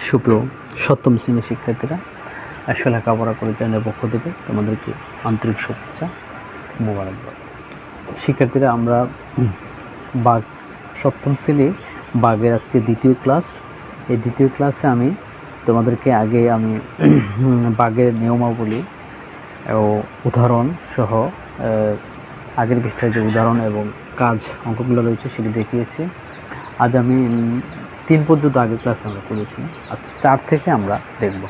সুপ্রিয় সপ্তম শ্রেণীর শিক্ষার্থীরা, আসলে লেখাপড়া করে চ্যানেলের পক্ষ থেকে তোমাদেরকে আন্তরিক শুভেচ্ছা, মোবারকবাদ। শিক্ষার্থীরা, আমরা বাঘ সপ্তম শ্রেণী বাঘের আজকে দ্বিতীয় ক্লাস। এই দ্বিতীয় ক্লাসে আমি তোমাদেরকে বাঘের নিয়মাবলী ও উদাহরণ সহ আগের পৃষ্ঠায় যে উদাহরণ এবং কাজ অঙ্কগুলো রয়েছে সেটি দেখিয়েছি। আজ আমি 3 পর্যন্ত আগের ক্লাসে আমরা করেছি, আজ 4 থেকে আমরা দেখব।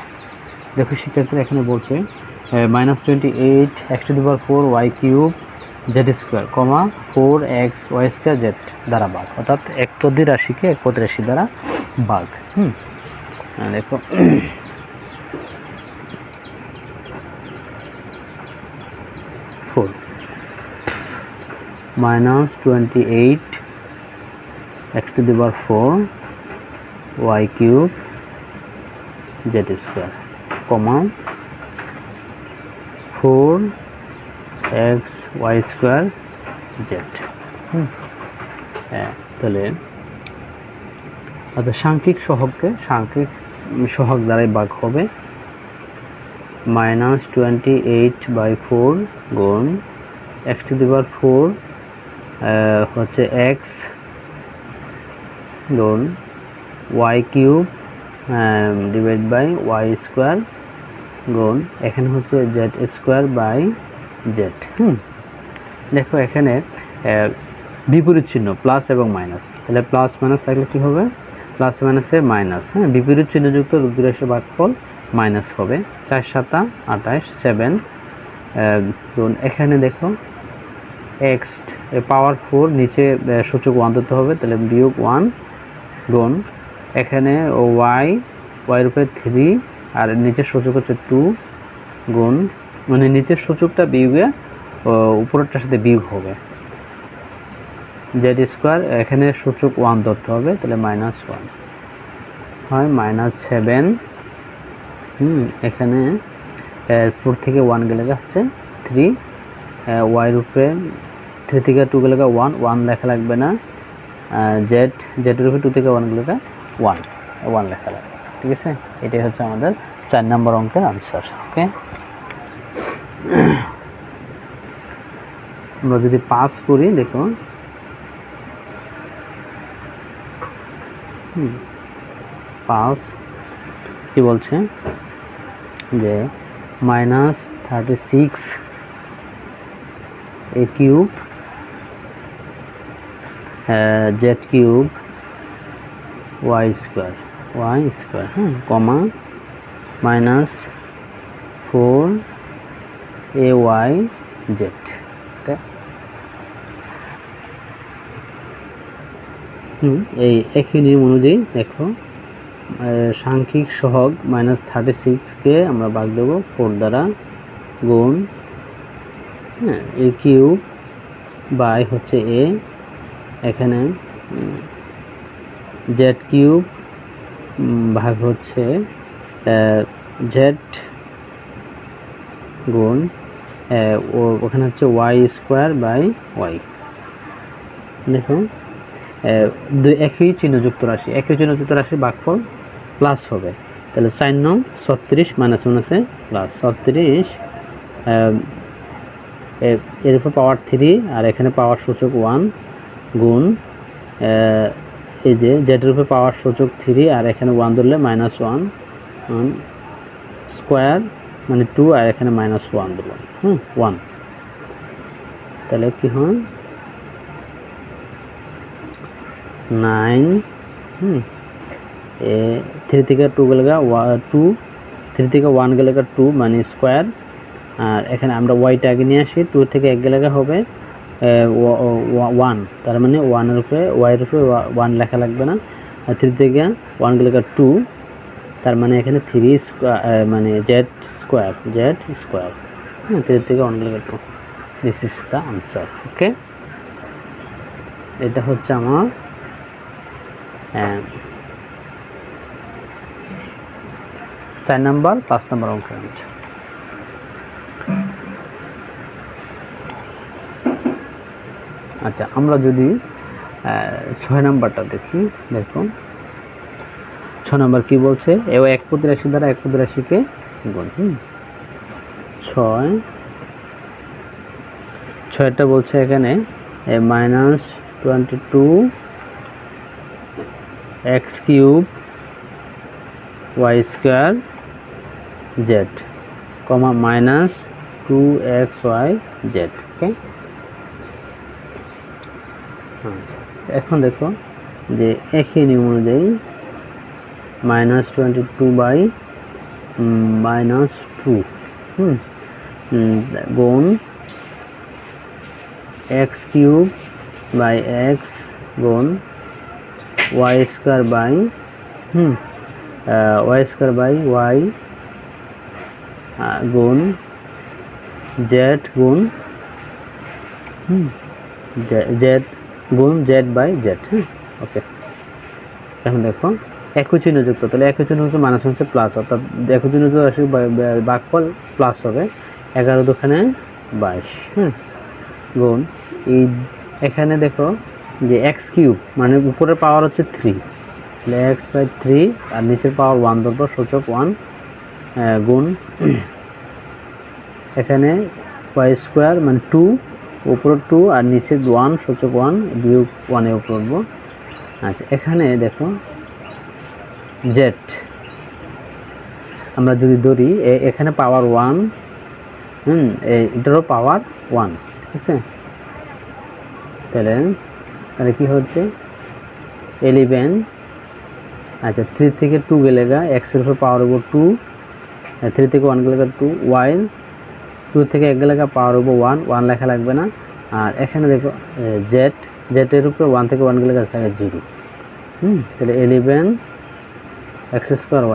দেখো শিক্ষার্থীরা, এখানে বলছে -28 x⁴ y³ z² 4x y² z দ্বারা ভাগ, অর্থাৎ এক পদী রাশিকে এক পদী রাশি দ্বারা ভাগ। দেখো -28 x⁴ y³ z² 4x y² z। তাহলে সাংখ্যিক সহগকে সাংখ্যিক সহগ দ্বারাই ভাগ হবে। -28/4 গুণ x⁴ হচ্ছে x গুণ y³ ডিভাইড বাই y² গুণ এখানে হচ্ছে z²/z। দেখো এখানে বিপরীত চিহ্ন প্লাস এবং মাইনাস, তাহলে প্লাস মাইনাস থাকলে কি হবে? প্লাস মাইনাসের মাইনাস, বিপরীত চিহ্নযুক্ত রুট রাশির ভাগফল মাইনাস হবে। 4 × 7 = 28, 7 গুণ এখানে দেখো x পাওয়ার 4, নিচে সূচক 1 ধরতে হবে, তাহলে -1 গুণ এখানে y এর উপরে 3 আর নিচের সূচক হচ্ছে 2 গুণ, মানে নিচের সূচকটা বিয়োগে উপরেরটার সাথে বিয়োগ হবে। z² এখানে সূচক 1 ধরতে হবে, তাহলে -1 হয় -7। এখানে 4 থেকে 1 গেলে হচ্ছে 3, y এর উপরে 3 থেকে 2 গেলে 1 লেখা লাগবে না, z এর উপরে 2 থেকে 1 গেলে 1 লেখা লাগবে। ঠিক আছে, এটাই হচ্ছে আমাদের 4 নম্বর অঙ্কের আনসার। ওকে, আমরা যদি পাস করি, দেখো পাস কি বলছে যে -36 a³ z³ y² -4 ay z। এই একই নিয়ম অনুযায়ী দেখো সাংখ্যিক সহগ -36 কে আমরা ভাগ দেব 4 দ্বারা, গুণ a³ বাই হচ্ছে a, এখানে z³ ভাগ হচ্ছে z গুণ ওখানে হচ্ছে y²/y। দেখো একই চিহ্নযুক্ত রাশি ভাগফল প্লাস হবে, তাহলে 4 নং 36 মাইনাসে প্লাস 36 এর উপর পাওয়ার 3 আর এখানে পাওয়ার সূচক 1 গুণ এই যে z এর উপর পাওয়ার সূচক 3 আর এখানে 1 ধরলে -1 স্কোয়ার মানে 2 আর এখানে -1 দিলাম 1, তাহলে কি হয় 9 3 থেকে 2 গেলে 2, 3 থেকে 1 গেলে 2 মানে স্কোয়ার, আর এখানে আমরা ওয়াইটা আগে নিয়ে আসি, 2 থেকে 1 গেলে হবে 1, তার মানে 1 এর উপরে y এর উপরে 1 লেখা লাগবে না, আর 3 থেকে 1 গেলে 2, তার মানে এখানে 3 মানে z², 3 থেকে 1 গেলে 2। This is the answer. Okay, এটা হচ্ছে আমার 4 নম্বর 5 নম্বর অঙ্ক আছে। আচ্ছা, আমরা যদি 6 নাম্বারটা দেখি, দেখুন 6 নম্বর কি বলছে, এও এক প্রতিরাশি দ্বারা এক প্রতিরাশিকে গুণ। 6টা বলছে এখানে -22 x³ y² z, -2xy z। ওকে, এখন দেখো যে একই নিয়ম অনুযায়ী -22/-2 গুণ x³ x গুণ y² y² গুণ z গুণ z গুণ z/z। ওকে, এখন দেখো একই চিহ্ন যুক্ত, তাহলে একই চিহ্ন হচ্ছে মাইনাস হচ্ছে প্লাস, অর্থাৎ একই চিহ্ন যুক্ত রাশি ভাগফল প্লাস হবে। 11 দোকানে 22 গুণ এই এখানে দেখো যে x³ মানে উপরের পাওয়ার হচ্ছে 3, তাহলে x/3 আর নিচের পাওয়ার 1 ধরবো, সূচক 1 গুণ এখানে y² মানে 2, উপরে 2 আর নিচে 1, সূচক 1 বিয়োগ 1 এর উপর উঠবো। আচ্ছা, এখানে দেখো z আমরা যদি ধরি এখানে পাওয়ার 1, এটারও পাওয়ার 1, ঠিক আছে। তাহলে কি হচ্ছে 11। আচ্ছা, 3 থেকে 2 গেলে x এর উপর পাওয়ার হবে 2, 3 থেকে 1 গেলে 2, y 2 থেকে 1 গেলে পাওয়ার হবে 1 লেখা লাগবে না। আর এখানে দেখো z এর উপরে 1 থেকে 1 গেলে থাকে 0। তাহলে 11 x²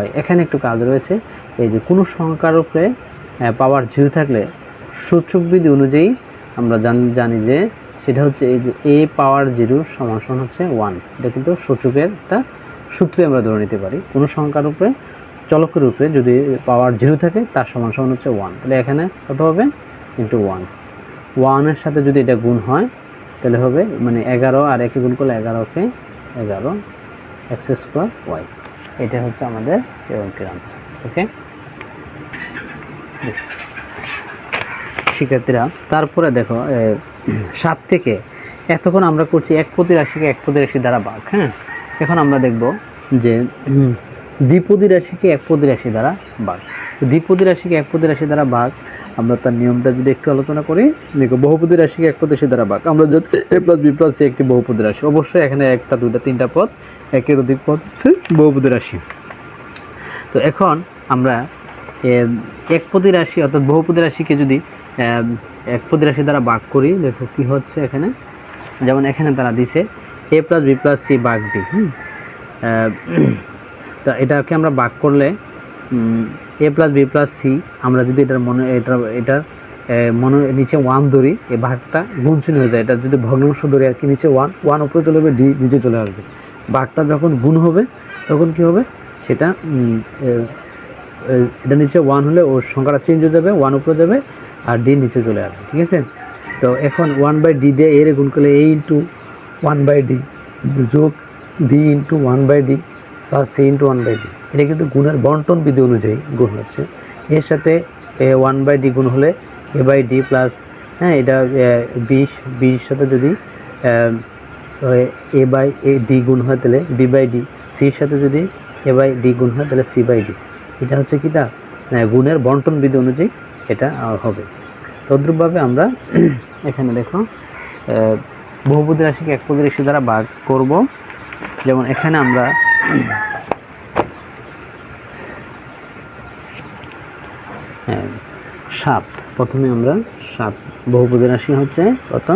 y। এখানে একটু কাজ রয়েছে, এই যে কোনো সংখ্যার উপরে পাওয়ার 0 থাকলে সূচক বিধি অনুযায়ী আমরা জানি যে সেটা হচ্ছে এই যে a পাওয়ার 0 সমান হচ্ছে 1। এটা কিন্তু সূচকের একটা সূত্রে আমরা ধরে নিতে পারি, কোনো সংখ্যার উপরে চলকের উপরে যদি পাওয়ার 0 থাকে তার সমান হচ্ছে 1। তাহলে এখানে কত হবে ইন্টু 1 এর সাথে যদি এটা গুণ হয় তাহলে হবে মানে 11 আর একে গুণ করলে 11কে 11 x² y। এটা হচ্ছে আমাদের এরকম আনসার। ওকে শিক্ষার্থীরা, তারপরে দেখো 7 থেকে এতক্ষণ আমরা করছি এক প্রতিরাশিকে এক প্রতিরাশি দ্বারা ভাগ। এখন আমরা দেখব যে দ্বিপদী রাশিকে এক প্রতিরাশি দ্বারা ভাগ। দ্বিপদী রাশিকে এক প্রতিরাশি দ্বারা ভাগ, আমরা তার নিয়মটা যদি একটু আলোচনা করি। দেখো বহুপদী রাশিকে এক প্রতিরাশি দ্বারা ভাগ, আমরা যদি a+b+c একটি বহুপদী রাশি, অবশ্যই এখানে একটা দুইটা তিনটা পদ, একের অধিক পদ হচ্ছে বহুপদী রাশি। তো এখন আমরা একপদী রাশি অর্থাৎ বহুপদী রাশিকে যদি একপদী রাশি দ্বারা ভাগ করি, দেখো কি হচ্ছে এখানে, যেমন এখানে তারা দিছে a+b+c ভাগ d। তা এটাকে আমরা ভাগ করলে a+b+c, আমরা যদি এটার নিচে 1 ধরি, এই ভাগটা গুণচিহ্ন হয়ে যায়। এটা যদি ভগ্নাংশ ধরি আর কি, নিচে 1 উপরে চলে যাবে, d নিচে চলে আসবে। ভাগটা যখন গুণ হবে তখন কি হবে, সেটা এটা নিচে 1 হলে ওর সংখ্যাটা চেঞ্জ হয়ে যাবে, 1 উপরে যাবে আর d নিচে চলে আসবে, ঠিক আছে। তো এখন 1/d দিয়ে এর গুণ করলে a × 1/d যোগ b × 1/d plus c × 1/d। এটা কিন্তু গুণের বন্টন বিধি অনুযায়ী গুণ হচ্ছে। এর সাথে 1/d গুণ হলে a/d প্লাস এটা 20 সাথে যদি a/d গুণ হয় তাহলে b/d, c-র সাথে যদি a/d গুণ হয় তাহলে c/d। এটা হচ্ছে কি তা গুণের বন্টন বিধি অনুযায়ী এটা হবে। তদ্রূপভাবে আমরা এখানে দেখো বহুপদী রাশিকে একপদী রাশি দ্বারা ভাগ করব। যেমন এখানে আমরা 7, প্রথমে আমরা 7 বহুপদী রাশি হচ্ছে কত,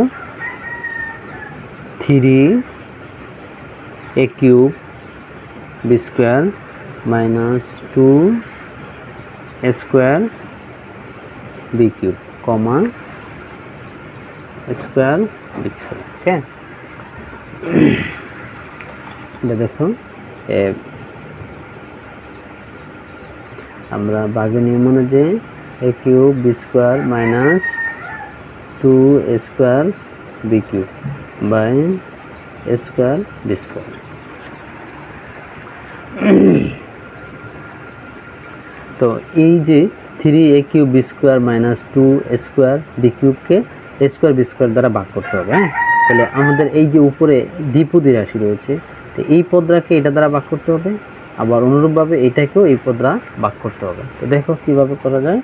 3a³ b² -2a² b³ কমা a² b²। ওকে, এটা দেখো আমরা ভাগের নিয়ম অনুযায়ী a³ b² -2a² b³ a² b²। তো এই যে 3a³ b² - 2a² b³ a² b² দ্বারা ভাগ করতে হবে। হ্যাঁ, তাহলে আমাদের এই যে উপরে দ্বিপদী রাশি রয়েছে, তো এই পদটাকে এটা দ্বারা ভাগ করতে হবে, আবার অনুরূপভাবে এটাকেও এই পদ দ্বারা ভাগ করতে হবে। তো দেখো কিভাবে করা যায়।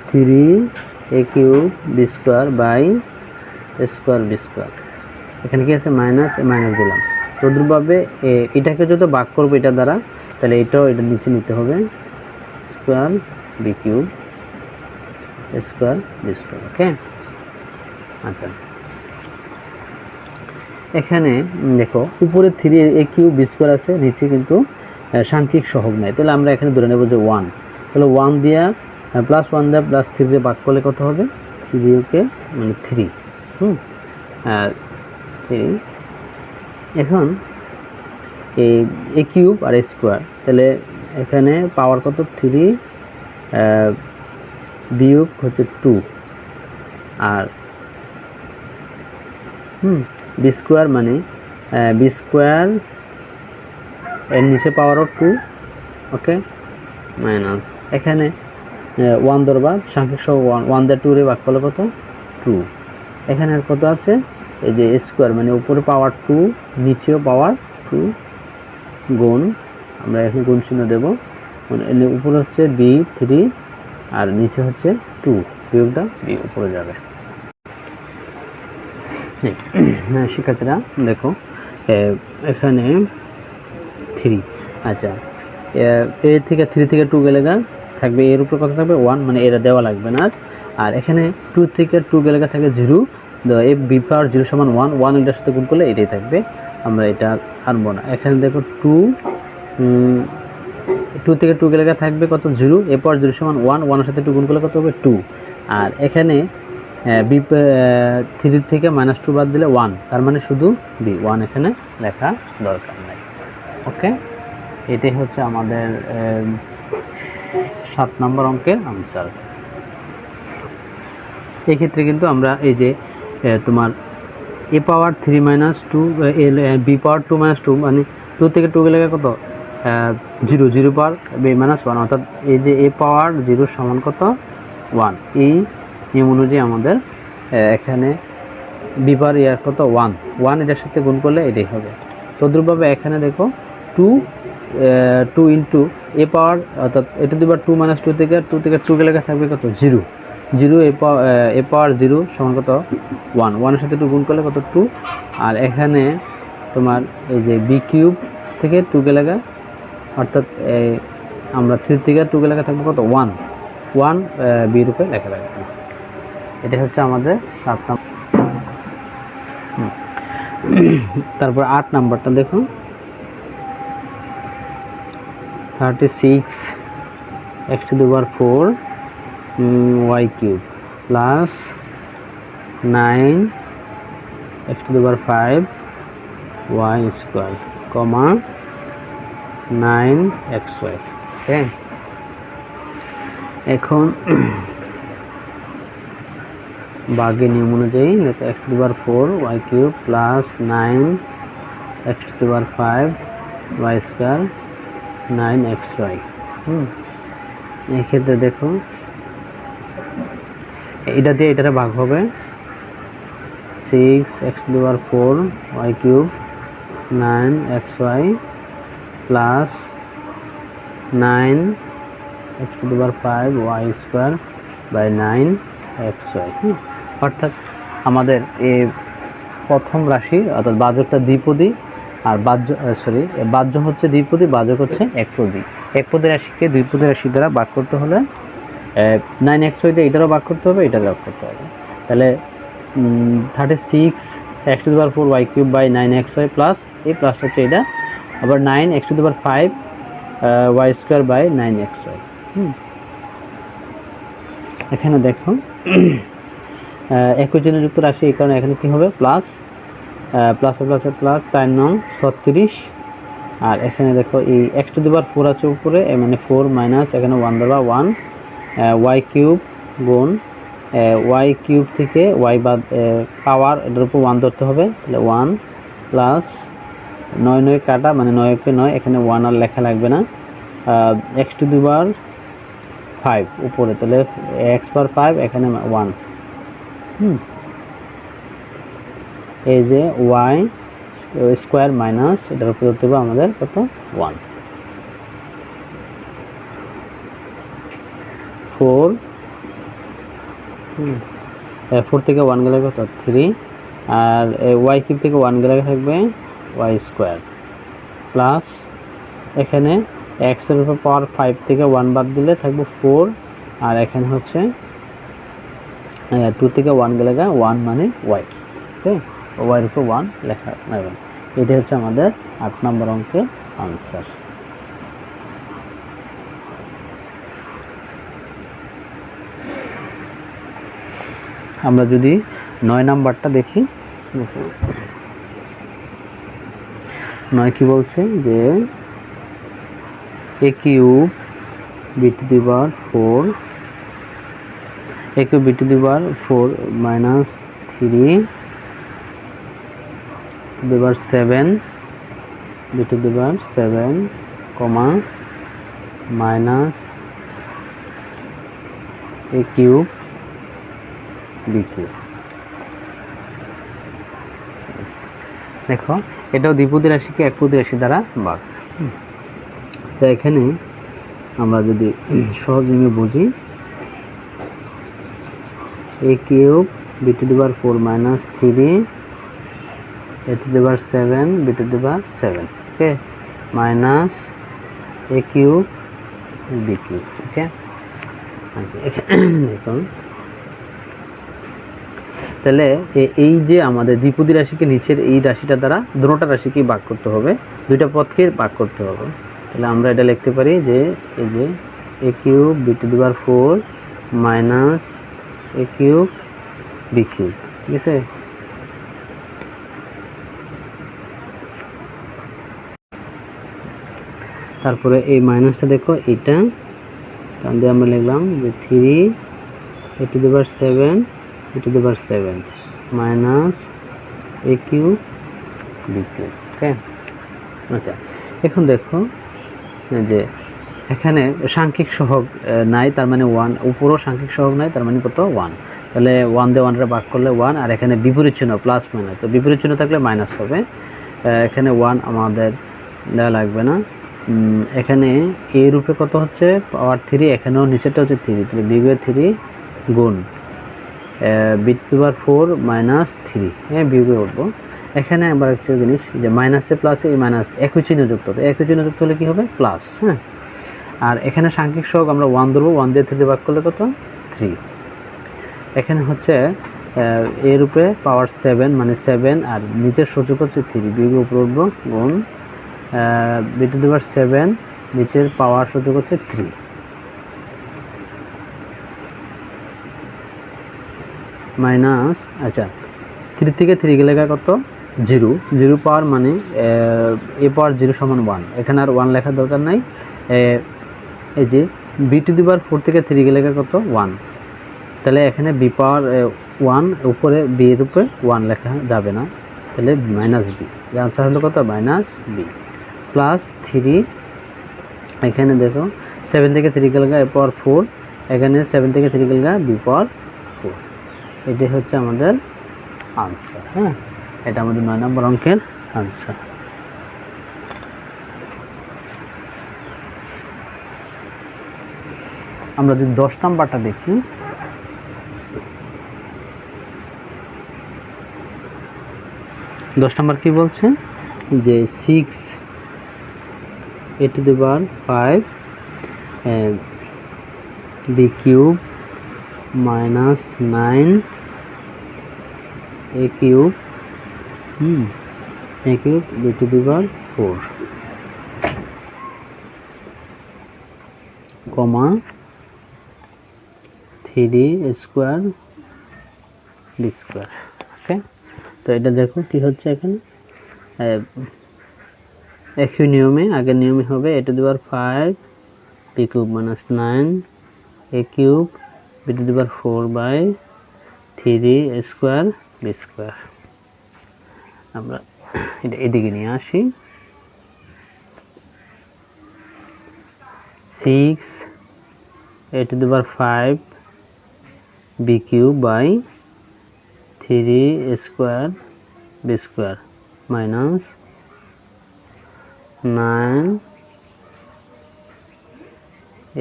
3a³ b² a² b², এখানে কি আছে মাইনাস, মাইনাস দিলাম। তদ্রুপভাবে এটাকে যদি ভাগ করবো এটা দ্বারা, তাহলে এটাও এটা নিচে নিতে হবে, স্কোয়ার b³ a² b²। ওকে, আচ্ছা এখানে দেখো উপরে 3a³ b² আছে, নিচে কিন্তু সাংখ্যিক সহগ নাই, তাহলে আমরা এখানে ধরে নেব যে 1। তাহলে 1 দিয়া +1 দিয়ে +3 দিয়ে ভাগ করলে কত হবে, 3কে মানে 3, আর 3। এখন এই a³ আর a², তাহলে এখানে পাওয়ার কত, 3 বিয়োগ হচ্ছে 2, আর b² মানে b² এর নিচে পাওয়ারও 2, ওকে, মাইনাস এখানে 1 ধরবা, সাংখ্যিক সহ 1 দিয়ে 2 রে ভাগ করলে কত, 2। এখানে আর কত আছে, এই যে a² মানে উপরে পাওয়ার 2, নিচেও পাওয়ার 2, গুণ, আমরা এখানে গুণ চিহ্ন দেব, মানে উপরে হচ্ছে b3 আর নিচে হচ্ছে 2, বিয়োগটা উপরে যাবে। হ্যাঁ শিক্ষার্থীরা দেখো এখানে 3, আচ্ছা এ থেকে 3 থেকে 2 গেলে থাকবে, এর উপরে কত থাকবে 1, মানে এটা দেওয়া লাগবে না। আর এখানে 2 থেকে 2 গেলে থাকে 0, b⁴ 0 = 1, 1 এটার সাথে গুণ করলে এটাই থাকবে, আমরা এটা আনবো না। এখানে দেখো 2 থেকে 2 গেলে থাকবে কত, 0, a⁴ 0 = 1, 1 এর সাথে 2 গুণ করলে কত হবে 2। আর এখানে b3 থেকে -2 বাদ দিলে 1, তার মানে শুধু b1 এখানে লেখা দরকার নাই। ওকে, এটাই হচ্ছে আমাদের 7 নম্বর অঙ্কের আনসার। এই ক্ষেত্রে কিন্তু আমরা এই যে তোমার a⁴ 3 - 2 b⁴ 2 - 2 মানে 2 থেকে 2 গেলে কত, 0, 0 পাওয়ার b-1, অর্থাৎ এই যে a⁴ 0 সমান কত, 1। এই নিয়ম অনুযায়ী আমাদের এখানে b⁴ কত, 1, 1 এটার সাথে গুণ করলে এটাই হবে। তদ্রুপভাবে এখানে দেখো 2 ইন্টু a⁴, অর্থাৎ এটা দুবার 2 - 2 থেকে 2 থেকে 2 গেলে থাকবে কত, 0, 0 a⁴ 0 সমান কত, 1, 1 এর সাথে 2 গুণ করলে কত, 2। আর এখানে তোমার এই যে b³ থেকে 2 গেলে, অর্থাৎ আমরা 3 থেকে 2 গেলে থাকবে কত, 1, 1 b রূপে লেখা লাগবে। এটা হচ্ছে আমাদের 7 নম্বর। তারপর 8 নাম্বারটা দেখো, 36 x⁴ y³ plus 9 x⁵ y², কমা 9xy। ওকে, এখন ভাগের নিয়ম অনুযায়ী x⁴ y³ plus 9 x⁵ y², 9xy। এই ক্ষেত্রে দেখো এটা দিয়ে এটাতে ভাগ হবে, 6 x⁴ y³ 9xy plus 9 x⁵ y² by 9xy। অর্থাৎ আমাদের এই প্রথম রাশি, অর্থাৎ বাজকটা দ্বিপদী, আর বাহ্য হচ্ছে দ্বিপদী, বাজক হচ্ছে একপদী। একপদী রাশিকে দ্বিপদী রাশি দ্বারা ভাগ করতে হলে 9xy দিয়ে এটারও ভাগ করতে হবে, এটারও ভাগ করতে হবে। তাহলে 36 x⁴ y³ by 9xy plus এই প্লাসটা হচ্ছে এটা, আবার 9 x⁵ y² বাই 9xy। এখানে দেখো একই চিহ্ন যুক্ত রাশি, এই কারণে এখানে কি হবে, প্লাস প্লাসে প্লাসে প্লাস 4 নং 36। আর এখানে দেখো এই x⁴ আছে উপরে, মানে 4 মাইনাস এখানে 1 দেওয়া 1, y³ গুণ y³ থেকে y বাদ পাওয়ার এটার উপর 1 ধরতে হবে, তাহলে 1 প্লাস 9 9 কাটা, মানে 9 কে 9, এখানে 1 আর লেখা লাগবে না। x টু দি পাওয়ার 5 উপরে, তাহলে x পাওয়ার 5 এখানে 1। এই যে y স্কোয়ার মাইনাস এটার উপরে হতে হবে আমাদের কত 1, 4 4 থেকে 1 গেলে কত 3, আর y কিউব থেকে 1 গেলে থাকবে y স্কোয়ার প্লাস এখানে x এর উপর পাওয়ার 5 থেকে 1 বাদ দিলে থাকবে 4, আর এখানে হচ্ছে 2 থেকে 1 গেলে 1 মানে y। ওকে, y এর উপর 1 লেখা নেবেন। এটা হচ্ছে আমাদের 8 নম্বর অঙ্কের আনসার। আমরা যদি 9 নাম্বারটা দেখি, 9 কি বলছে যে a cube b to the power 4, a cube b to the power 4 minus 3 two the power 7 b to the power 7 comma minus a cube b cube. দেখো এটাও দ্বিপদী রাশিকে একপদী রাশি দ্বারা ভাগ। তো এখানে আমরা যদি সহজ নিয়মে বুঝি, a cube b to the power 4 minus 3 a to the power 7 b to the power 7, okay, minus a cube b cube. Okay, আচ্ছা দেখুন তাহলে এই যে আমাদের দ্বিপদী রাশিকে নিচের এই রাশিটা দ্বারা দুটোটা রাশিকে ভাগ করতে হবে, দুইটা পদকে ভাগ করতে হবে। তাহলে আমরা এটা লিখতে পারি যে এই যে a cube b to the power 4 minus a cube b cube, ঠিক আছে। তারপরে এই মাইনাসটা দেখো এটা, তাহলে আমরা লিখলাম যে 3 a to the power 7 b to the power 7 minus a cube b cube. Okay, আচ্ছা এখন দেখো যে এখানে সাংখ্যিক সহগ নাই, তার মানে 1, উপরও সাংখ্যিক সহগ নাই, তার মানে কত 1। তাহলে 1 দিয়ে 1 রে ভাগ করলে 1, আর এখানে বিপরীত চিহ্ন প্লাস মাইনাস, তো বিপরীত চিহ্ন থাকলে মাইনাস হবে। এখানে 1 আমাদের দেওয়া লাগবে না। এখানে a রূপে কত হচ্ছে পাওয়ার 3, এখানেও নিচেরটা হচ্ছে 3, তাহলে বিয়োগের 3 গুণ b to the power 4 minus 3, হ্যাঁ বিয়োগে উঠবো। এখানে আবার একটা জিনিস যে মাইনাসে প্লাসে এই মাইনাস একই চিহ্ন যুক্ত, তো একই চিহ্ন যুক্ত হলে কি হবে প্লাস, হ্যাঁ। আর এখানে সাংখ্যিক সহগ আমরা 1 ধরবো, 1 দিয়ে 3 ভাগ করলে কত 3। এখানে হচ্ছে এর উপরে পাওয়ার 7 মানে 7, আর নিচের সূচক হচ্ছে 3, বিয়োগে উপরে উঠবো গুণ b টু দি পাওয়ার 7 নিচের পাওয়ার সূচক হচ্ছে 3 মাইনাস, আচ্ছা 3 থেকে 3 গেলে কত 0, 0 পাওয়ার মানে a পাওয়ার 0 সমান 1, এখানে আর 1 লেখার দরকার নাই। এই যে b টু দি পাওয়ার 4 থেকে 3 গেলে কত 1, তাহলে এখানে b পাওয়ার 1 উপরে b এর উপরে 1 লেখা যাবে না, তাহলে মাইনাস b, এর আনসার হলো কত মাইনাস b প্লাস 3। এখানে দেখো 7 থেকে 3 গেলে a পাওয়ার 4, এখানে 7 থেকে 3 গেলে b পাওয়ার 4, এটাই হচ্ছে আমাদের আনসার। হ্যাঁ, এটা আমাদের 9 নম্বর অঙ্কের আনসার। আমরা যদি 10 নাম্বারটা দেখি, 10 নাম্বার কি বলছে যে 6 a to the power 5 b cube minus 9 a cube a cube b to the power 4 comma 3 square b square. Okay, তো এটা দেখো কি হচ্ছে এখানে একই নিয়মে, আগের নিয়মে হবে a to the power 5 b cube minus 9 a cube b to the power 4 by 3 square b square. আমরা এটা এদিকে নিয়ে আসি। 6 a to the power 5 b cube by 3 square b square minus 9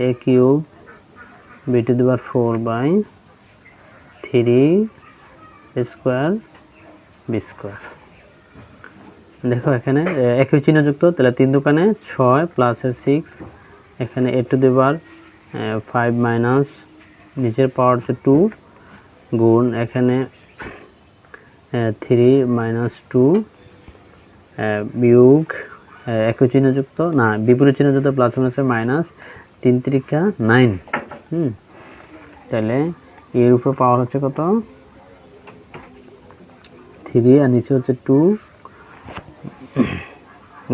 a cube b to the power 4 by 3 square b square। দেখো এখানে একই চিহ্ন যুক্ত, তাহলে 3 দোকানে 6 প্লাস 6, এখানে a to the power 5 minus নিচের পাওয়ার হচ্ছে 2 গুণ এখানে 3 মাইনাস 2 বিয়োগ একই চিহ্ন যুক্ত না বিপরীত চিহ্ন যুক্ত প্লাস মাইনাসের মাইনাস 3 3 9। তাহলে এর উপর পাওয়ার হচ্ছে কত 3 আর নিচে হচ্ছে 2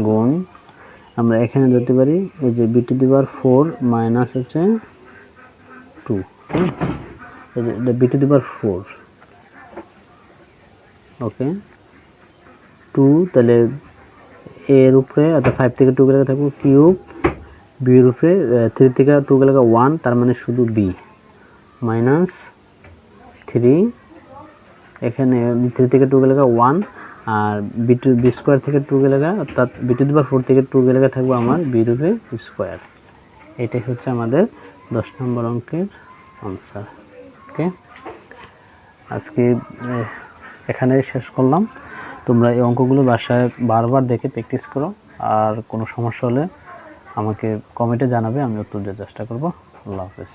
গুণ আমরা এখানে ধরতে পারি এই যে b to the power 4 minus হচ্ছে 2, এটা b to the power 4 ওকে 2, তাহলে a এর উপরে অর্থাৎ 5 থেকে 2 গেলে থাকবে কিউব, b এর উপরে 3 থেকে 2 গেলে 1, তার মানে শুধু b মাইনাস 3, এখানে 3 থেকে 2 গেলে 1 আর b স্কয়ার থেকে 2 গেলে অর্থাৎ b to the power 4 থেকে 2 গেলে থাকবে আমার b এর উপরে স্কয়ার। এটাই হচ্ছে আমাদের 10 নম্বর অঙ্কের আনসার। ওকে, আজকে এখানে শেষ করলাম। তোমরা এই অঙ্কগুলো বাসায় বারবার দেখে প্র্যাকটিস করো, আর কোনো সমস্যা হলে আমাকে কমেন্টে জানাবে, আমি উত্তর দেওয়ার চেষ্টা করব। আল্লাহ হাফেজ।